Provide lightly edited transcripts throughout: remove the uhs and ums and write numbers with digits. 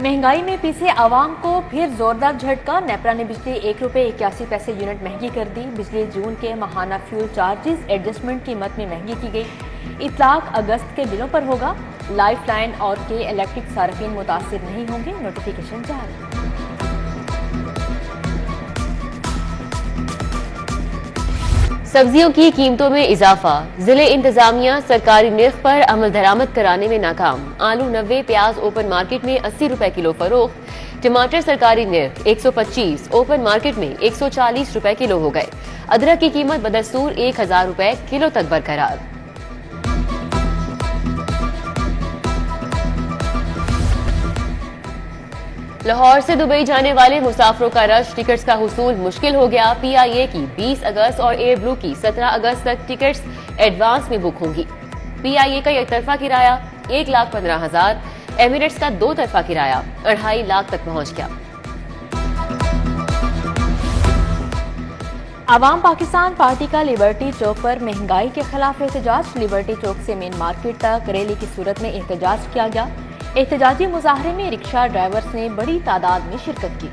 महंगाई में पीछे आवाम को फिर जोरदार झटका। नेपरा ने बिजली ₹1.81 यूनिट महंगी कर दी। बिजली जून के माहाना फ्यूल चार्जेस एडजस्टमेंट कीमत में महंगी की गई। इतलाक अगस्त के बिलों पर होगा। लाइफ लाइन और के इलेक्ट्रिक सार्फिन मुतासिर नहीं होंगे, नोटिफिकेशन जारी। सब्जियों की कीमतों में इजाफा। जिले इंतजामिया सरकारी निर्ख पर अमल दरामद कराने में नाकाम। आलू 90, प्याज ओपन मार्केट में 80 रुपए किलो फरोख्त। टमाटर सरकारी निर्ख 125, ओपन मार्केट में 140 रुपए किलो हो गए। अदरक की कीमत बदस्तूर 1000 रुपए किलो तक बरकरार। लाहौर से दुबई जाने वाले मुसाफिरों का रश, टिकट्स का हुसूल मुश्किल हो गया। PIA की 20 अगस्त और एयर ब्लू की 17 अगस्त तक टिकट्स एडवांस में बुक होंगी। PIA का एक तरफा किराया 1,15,000, एमिरेट्स का 2 तरफा किराया 2.5 लाख तक पहुंच गया। आवाम पाकिस्तान पार्टी का लिबर्टी चौक पर महंगाई के खिलाफ एहतजाज। लिबर्टी चौक से मेन मार्केट तक रैली की सूरत में एहतजाज किया गया। एहतजाजी मुजाहरे में रिक्शा ड्राइवर्स ने बड़ी तादाद में शिरकत की।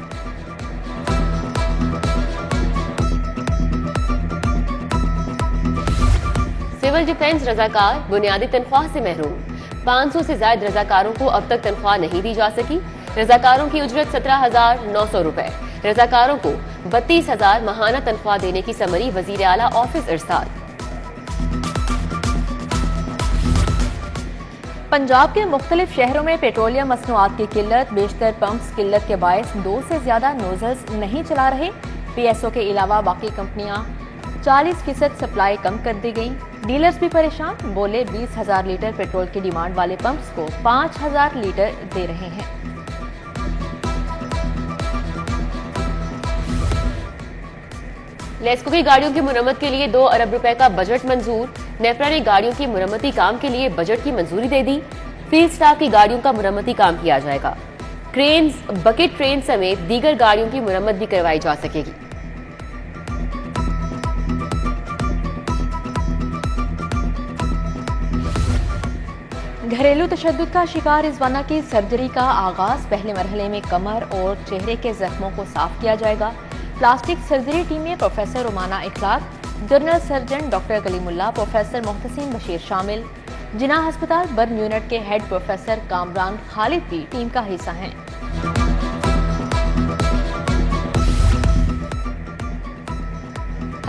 सिविल डिफेंस रजाकार बुनियादी तनख्वाह से महरूम। 500 से ज्यादा रजाकारों को अब तक तनख्वाह नहीं दी जा सकी। रजाकारों की उजरत 17,900 रुपए। रजाकारों को 32,000 माहाना तनख्वाह देने की समरी वजीर आला ऑफिस इरसाल। पंजाब के मुख्तलिफ शहरों में पेट्रोलियम मसनूआत की किल्लत। बेशतर पंप्स किल्लत के बायस 2 से ज्यादा नोजल्स नहीं चला रहे। PSO के अलावा बाकी कंपनियां 40% सप्लाई कम कर दी गई। डीलर्स भी परेशान, बोले 20,000 लीटर पेट्रोल की डिमांड वाले पंप्स को 5,000 लीटर दे रहे हैं। लेस्को की गाड़ियों की मुरम्मत के लिए 2 अरब रुपए का बजट मंजूर। नेपरा ने गाड़ियों की मुरम्मती काम के लिए बजट की मंजूरी दे दी। फील्ड स्टाफ की गाड़ियों का मुरम्मती काम किया जाएगा। क्रेन्स, बकेट ट्रेन समेत दीगर गाड़ियों की मुरम्मत भी करवाई जा सकेगी। घरेलू तशद्दुद का शिकार रिजवाना की सर्जरी का आगाज। पहले मरहले में कमर और चेहरे के जख्मों को साफ किया जाएगा। प्लास्टिक सर्जरी टीम में professor Rumana Ikhlaq, general surgeon doctor Kalimullah, professor Mohtasin Bashir शामिल। जिना अस्पताल बर्न यूनिट के हेड प्रोफेसर कामरान खालिद भी टीम का हिस्सा हैं।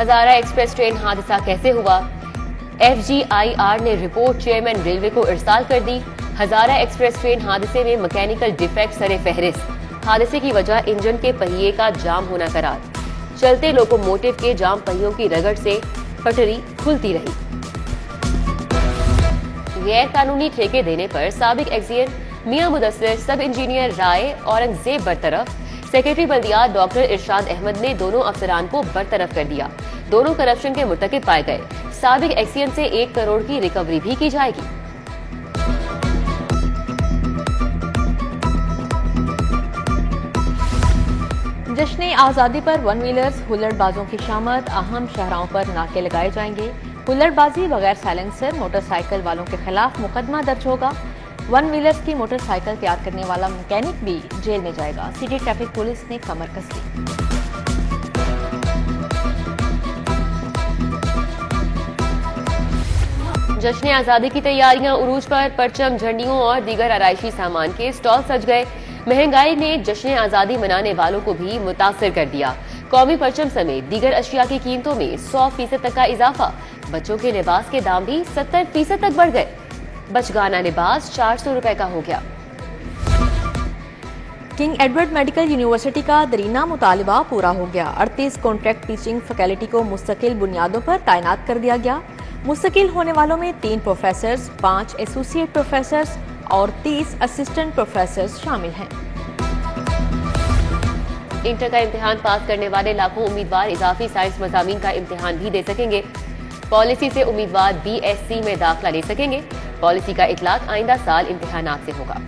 हजारा एक्सप्रेस ट्रेन हादसा कैसे हुआ? FGIR ने रिपोर्ट चेयरमैन रेलवे को इरसाल कर दी। हजारा एक्सप्रेस ट्रेन हादसे में मैकेनिकल डिफेक्ट सरे फहरिस्त। हादसे की वजह इंजन के पहिए का जाम होना करार। चलते लोकोमोटिव के जाम पहियों की रगड़ से पटरी खुलती रही। गैर कानूनी ठेके देने पर साबिक एक्सियन मियां मुदस्सिर, सब इंजीनियर राय औरंगजेब बरतरफ। सेक्रेटरी बल्दियात डॉक्टर इरशाद अहमद ने दोनों अफसरान को बरतरफ कर दिया। दोनों करप्शन के मुर्तकिब पाए गए। साबिक एक्सियन से 1 करोड़ की रिकवरी भी की जाएगी। जश्न आज़ादी पर वन व्हीलर्स, हुल्लड़बाजों की शामत। अहम शहरों पर नाके लगाए जाएंगे। हुल्लड़बाजी बगैर साइलेंसर मोटरसाइकिल वालों के खिलाफ मुकदमा दर्ज होगा। वन व्हीलर्स की मोटरसाइकिल तैयार करने वाला मैकेनिक भी जेल में जाएगा। सिटी ट्रैफिक पुलिस ने कमर कस ली। जश्न आज़ादी की तैयारियां उरूज पर। परचम, झंडियों और दीगर आराइशी सामान के स्टॉल सज गए। महंगाई ने जश्न आज़ादी मनाने वालों को भी मुतासिर कर दिया। कौमी परचम समेत दीगर अशिया की कीमतों में 100% तक का इजाफा। बच्चों के लिबास के दाम भी 70% तक बढ़ गए। बचगाना लिबास 400 रुपए का हो गया। किंग एडवर्ड मेडिकल यूनिवर्सिटी का दरीना मुतालिबा पूरा हो गया। 38 कॉन्ट्रैक्ट टीचिंग फैकल्टी को मुस्तकिल बुनियादों पर तैनात कर दिया गया। मुस्तकिल होने वालों में 3 प्रोफेसर्स, 5 एसोसिएट प्रोफेसर्स और 30 असिस्टेंट प्रोफेसर्स शामिल हैं। इंटर का इम्तिहान पास करने वाले लाखों उम्मीदवार इजाफी साइंस मज़ामीन का इम्तिहान भी दे सकेंगे। पॉलिसी से उम्मीदवार BSc में दाखिला ले सकेंगे। पॉलिसी का इतलाक आइंदा साल इम्तिहानात से होगा।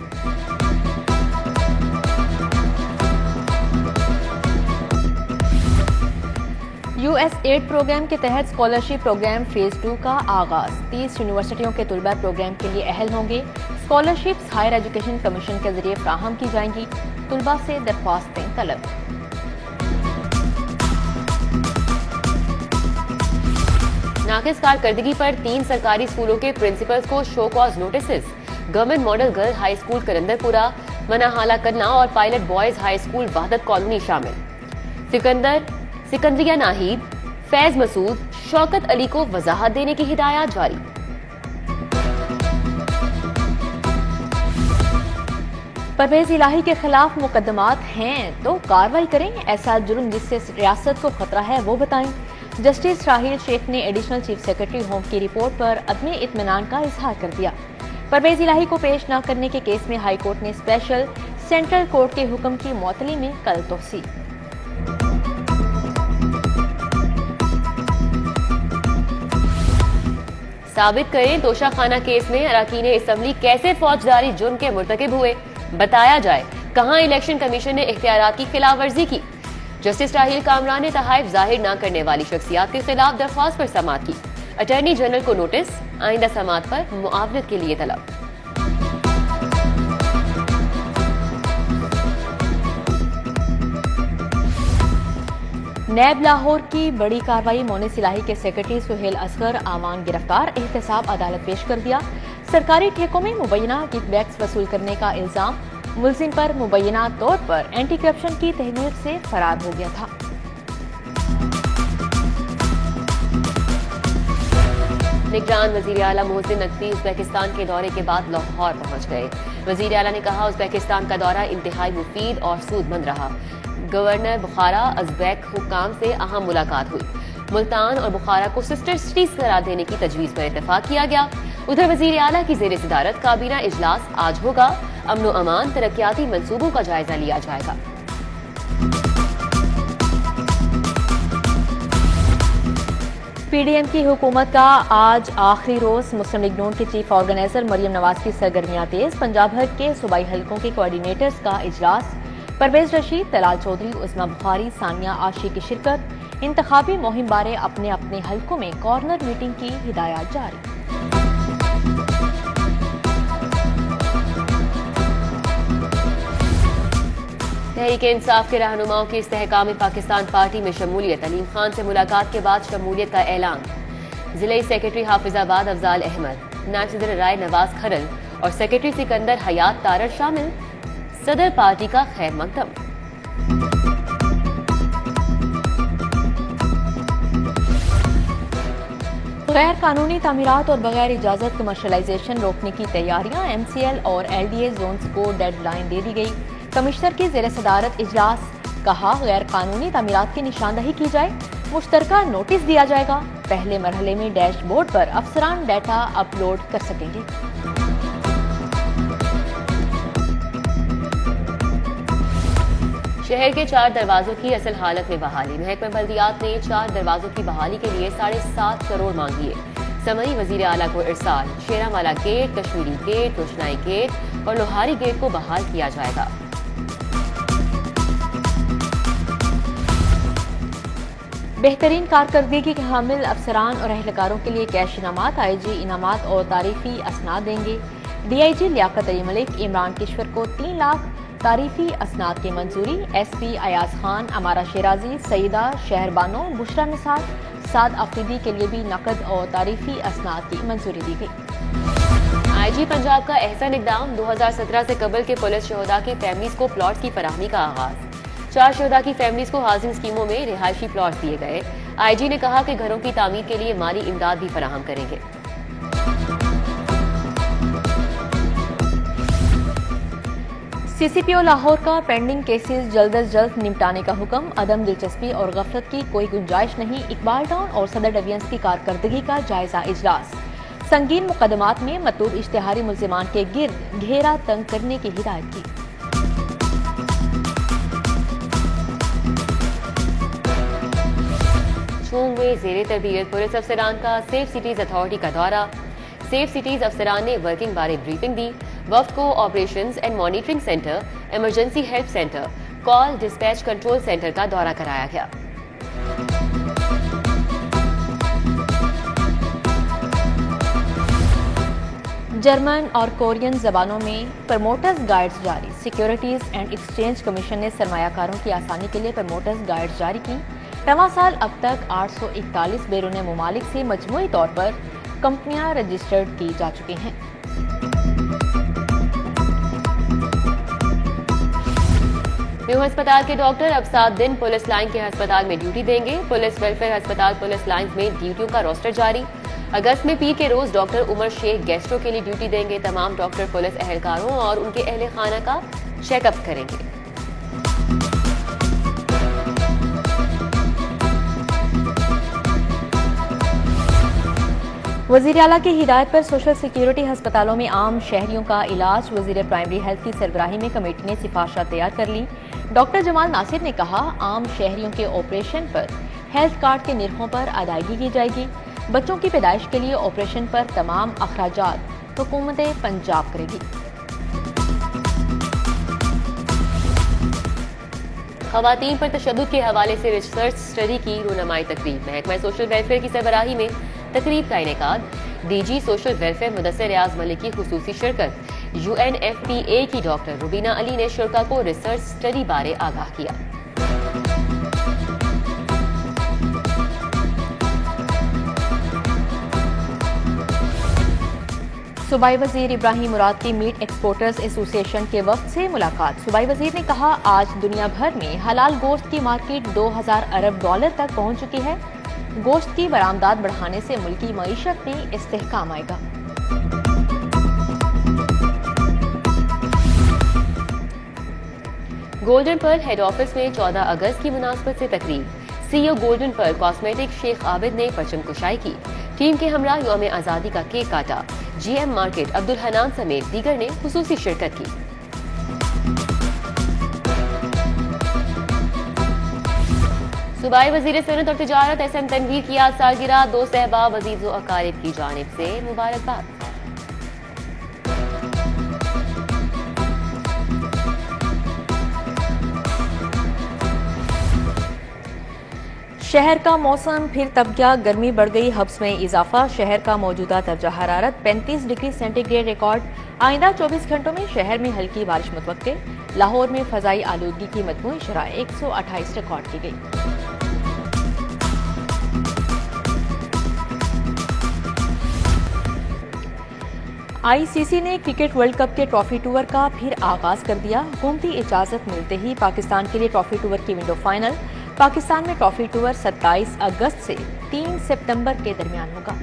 USAID प्रोग्राम के तहत स्कॉलरशिप प्रोग्राम फेज 2 का आगाज। 30 यूनिवर्सिटियों के तुलबा प्रोग्राम के लिए अहल होंगे। स्कॉलरशिप्स हायर एजुकेशन कमीशन के जरिए फ्राहम की जाएंगी, तुलबा से दरख्वास्तें तलब। नाकिस कारकर्दगी पर 3 सरकारी स्कूलों के प्रिंसिपल्स को show cause notice. Government model girl high school Karandarpura, Manahala Kanna और pilot boys high school Wahdat colony शामिल। सिकंदरिया नाहिद, फैज मसूद, शौकत अली को वजाहत देने की हिदायत जारी। परवेज इलाही के खिलाफ मुकदमात हैं तो कार्रवाई करें, ऐसा जुर्म जिससे रियासत को खतरा है वो बताएं। जस्टिस राहील शेख ने एडिशनल चीफ सेक्रेटरी होम की रिपोर्ट पर अदम इत्मीनान का इजहार कर दिया। परवेज इलाही को पेश न करने के केस में हाई कोर्ट ने स्पेशल सेंट्रल कोर्ट के हुक्म की मुअत्तली में कल तोसी। साबित करें तोशाखाना केस में अरकान असम्बली कैसे फौजदारी जुर्म के मुर्तकिब हुए, बताया जाए कहां इलेक्शन कमीशन ने इख्तियारात की खिलाफ वर्जी की। जस्टिस राहील कामरान ने तहाइफ जाहिर न करने वाली शख्सियात के खिलाफ दरख्वास्त पर समाअत की। अटॉर्नी जनरल को नोटिस, आइंदा समाअत पर मुआवनत के लिए तलब। नैब लाहौर की बड़ी कार्रवाई, मोनिस इलाही के सेक्रेटरी सुहेल असगर आवान गिरफ्तार, एहतसाब अदालत पेश कर दिया। सरकारी ठेकों में मुबैना किकबैक्स वसूल करने का इल्जाम, मुलजिम पर मुबैना तौर पर एंटी करप्शन की तहरीर से फरार हो गया था। निगरान वजीर आला मोहसिन नकवी उज़्बेकिस्तान के दौरे के बाद लाहौर पहुंच गए। वजीर आला ने कहा उज़्बेकिस्तान का दौरा इंतहाई मुफीद और सूदमंद रहा। गवर्नर बुखारा उज़्बेक हुक्काम से अहम मुलाकात हुई। मुल्तान और बुखारा को सिस्टर सिटीज करार देने की तजवीज पर इत्तेफाक किया गया। उधर वजीर आला की जेर सदारत काबीना इजलास आज होगा। अमन व अमान तरक्याती मंसूबों का जायजा लिया जाएगा। पीडीएम की हुकूमत का आज आखिरी रोज, मुस्लिम लीग नून की चीफ ऑर्गेनाइजर मरियम नवाज की सरगर्मियां तेज। पंजाब भर के सूबाई हलकों के कोऑर्डिनेटर्स का इजलास, परवेज रशीद, तलाल चौधरी, उस्मा बुखारी, सानिया आशी की शिरकत। इंतखाबी मुहिम बारे अपने अपने हलकों में कॉर्नर मीटिंग की हिदायत जारी। तहरीक इंसाफ के रहनुमाओं की इस्तेहकाम पाकिस्तान पार्टी में शमूलियत, अलीम खान से मुलाकात के बाद शमूलियत का ऐलान। जिले सेक्रेटरी हाफिजाबाद अफजाल अहमद, नायब सदर राय नवाज खरल और सेक्रेटरी सिकंदर हयात तारड़ शामिल। सदर पार्टी का खैर मकदम। गैर कानूनी तामीरात और बगैर इजाजत कमर्शलाइजेशन रोकने की तैयारियां, एमसीएल और एलडीए जोन्स को डेडलाइन दे दी गई। कमिश्नर की जेर सदारत इजलास, कहा गैर कानूनी तामीरात की निशानदही की जाए, मुश्तरका नोटिस दिया जाएगा। पहले मरहले में डैशबोर्ड पर अफसरान डाटा अपलोड कर सकेंगे। शहर के 4 दरवाजों की असल हालत में बहाली, महकमा बल्दियात ने 4 दरवाजों की बहाली के लिए 7.5 करोड़ मांगी है। समरी वजीर आला को इरसाल, Sheranwala gate, Kashmiri gate, Roshnai gate और लोहारी गेट को बहाल किया जाएगा। बेहतरीन कारकर्दगी के हामिल अफसरान और अहलकारों के लिए कैश इनामात, आईजी इनामात और तारीफी असनाद देंगे। डीआईजी लियाकत अली मलिक, इमरान किश्वर को 3 लाख तारीफी असनाद की मंजूरी। एसपी अयाज खान, अमारा शेराजी, सईदा शहरबानो, बुशरा निसार, साद अफरीदी के लिए भी नकद और तारीफी असनाद की मंजूरी दी गई। आईजी पंजाब का एहसन इकदाम, 2017 से कबल के पुलिस शोहदा की फैमिलीज को प्लॉट की फराहमी का आगाज। 4 शोहदा की फैमिलीज को हाउसिंग स्कीमों में रिहायशी प्लॉट दिए गए। आईजी ने कहा कि घरों की तामीर के लिए माली इमदाद भी फराहम करेंगे। सीसीपीओ लाहौर का पेंडिंग केसेस जल्द अज जल्द निपटाने का हुक्म, अदम दिलचस्पी और गफलत की कोई गुंजाइश नहीं। इकबाल टाउन और सदर डिवीजन की कारकर्दगी का जायजा इजलास, संगीन मुकदमात में मतलूब इश्तिहारी मुल्जिमान के गिर्द घेरा तंग करने की हिदायत की। चूंग में जेर तरबियत पुलिस अफसरान का सेफ सिटीज अथॉरिटी का दौरा। सेफ सिटीज अफसरान ने वर्किंग बारे ब्रीफिंग दी। वफ्द को operations and monitoring centre, emergency help centre, call dispatch control centre का दौरा कराया गया। जर्मन और कोरियन जबानों में प्रमोटर्स गाइड्स जारी। सिक्योरिटीज एंड एक्सचेंज कमीशन ने सरमायाकारों की आसानी के लिए प्रमोटर्स गाइड्स जारी की। रवां साल अब तक 841 बैरून मुमालिक से मजमूई तौर पर कंपनियां रजिस्टर्ड की जा चुकी हैं। न्यू अस्पताल के डॉक्टर अब 7 दिन पुलिस लाइन के अस्पताल में ड्यूटी देंगे। पुलिस वेलफेयर अस्पताल पुलिस लाइन में ड्यूटियों का रोस्टर जारी। अगस्त में पीर के रोज डॉक्टर उमर शेख गेस्टों के लिए ड्यूटी देंगे। तमाम डॉक्टर पुलिस एहलकारों और उनके अहले खाना का चेकअप करेंगे। वजीर आला की हिदायत पर सोशल सिक्योरिटी अस्पतालों में आम शहरियों का इलाज। वजीर प्राइमरी हेल्थ की सरबराही में कमेटी ने सिफारिशें तैयार कर ली। डॉक्टर जमाल नासिर ने कहा, आम शहरियों के ऑपरेशन पर हेल्थ कार्ड के निर्खों पर अदायगी की जाएगी। बच्चों की पैदाइश के लिए ऑपरेशन पर तमाम अखराजात हुकूमत पंजाब करेगी। खवातीन पर तशद्दुद के हवाले से रिसर्च स्टडी की रूनमाई तकरीब। महकमा सोशल वेलफेयर की सरबराही में तकरीब का इनेकाद। डीजी सोशल वेलफेयर मुदस्सिर रियाज मलिक की खुसूसी शिरकत। UNFPA की डॉक्टर रुबीना अली ने शुरा को रिसर्च स्टडी बारे आगाह किया। सूबाई वजीर इब्राहिम मुराद की मीट एक्सपोर्टर्स एसोसिएशन के वफ्द से मुलाकात। सूबाई वजीर ने कहा, आज दुनिया भर में हलाल गोश्त की मार्केट 2000 अरब डॉलर तक पहुंच चुकी है। गोश्त की बरामदात बढ़ाने से मुल्की मईशत में इस्तेहकाम आएगा। गोल्डन पर्ल हेड ऑफिस में 14 अगस्त की मुनासबत से तकरीब। CEO golden pearl cosmetic Sheikh Abid ने परचम कुशाई की। टीम के हमरा यौम आजादी का केक काटा। GM मार्केट अब्दुल हनान समेत दीगर ने खुसूसी शिरकत की। सूबाई वजीर सनत और तिजारत SM तनवीर की आज सालगिरह। 2 सहबा वजीज़ व अकारिब की जानिब से मुबारकबाद। शहर का मौसम फिर तब गया, गर्मी बढ़ गई, हब्स में इजाफा। शहर का मौजूदा दर्जा हरारत 35 डिग्री सेंटीग्रेड रिकॉर्ड। आइंदा 24 घंटों में शहर में हल्की बारिश मुतवक्के। लाहौर में फजाई आलूदगी की मजमूई शरह 128 रिकॉर्ड की गई। ICC ने क्रिकेट वर्ल्ड कप के ट्रॉफी टूर का फिर आगाज कर दिया। हुकूमती इजाजत मिलते ही पाकिस्तान के लिए ट्रॉफी टूर की विंडो फाइनल। पाकिस्तान में ट्रॉफी टूर 27 अगस्त से 3 सितंबर के दरमियान होगा।